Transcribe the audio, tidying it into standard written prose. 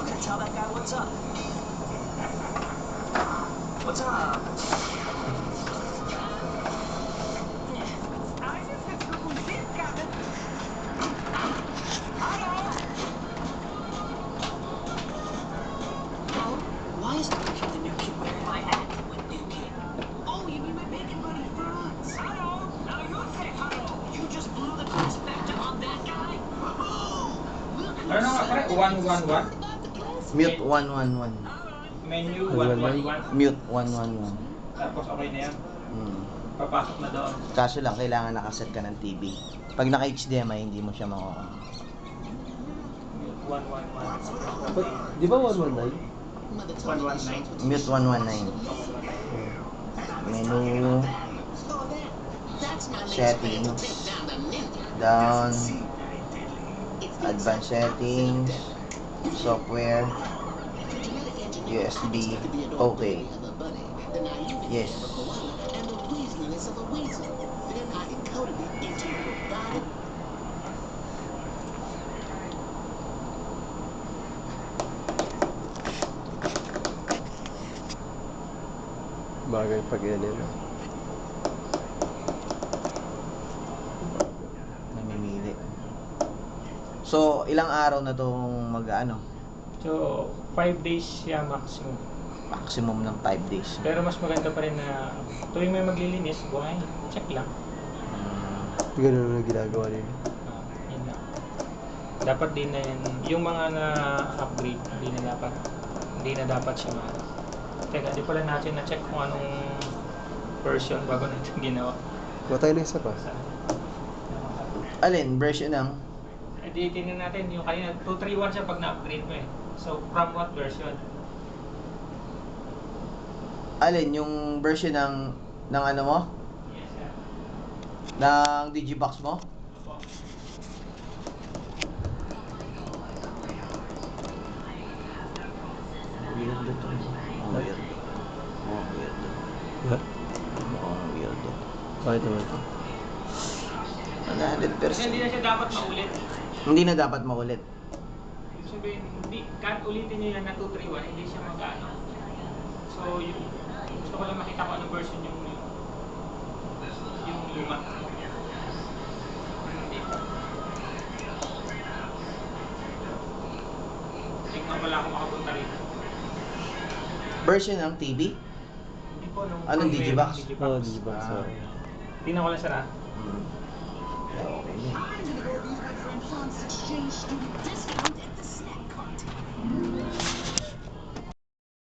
Okay, tell that guy what's up. What's up? Why is Nuki the new kid wearing my hat with new kid? Oh, you mean my bacon buddy Franz? Hello. Now you say hello. You just blew the perspective on that guy? Ano nga pare? 111? Mute 111. Menu 111. Mute 111. Tapos okay na yan. Papasok na doon. Kaso lang, kailangan nakaset ka ng TV. Pag naka-HDMI, hindi mo siya makuha. 111. Di ba 119? 119. Mute 119. Menu. Settings. Down. Advanced settings. Software. USB. Okay. Yes. Bagay pag yan eh. Namimili. So, ilang araw na itong mag-ano? So, 5 days siya maximum. Maximum ng 5 days. Pero mas maganda pa rin na tuwing may maglilinis, buhay, check lang. Ganun na ginagawa nila. Yun lang. Dapat din na yan, yung mga na-upgrade, hindi na dapat siya mahal. Teka, di pala natin na-check kung anong version bago natin ginawa. Kuha tayo ng isa pa. Alin? Version ng? Eh di tingnan natin, yung kanina, 231 siya pag na-upgrade mo eh. So, from what version? Alin? Yung version ng ano mo? Yes, sir. Ng Digibox mo? Opo. Weird to. Weird. Weird. Ha? Weird. Bakit naman ito? 'Yan hindi na siya dapat maulit. Hindi na dapat maulit. Ibig sabihin, kahit ulitin niyo yan na 231, hindi siya mag-ano. So, gusto ko lang makita ko anong version yung luma. Dito. Tingnan ko lang ako makapunta rito. Version ng TV? Hindi po nung... Anong Digibox? Oo, Digibox. Tingnan ko lang sara. Okay. I'm gonna go use my friend Fran's exchange student discount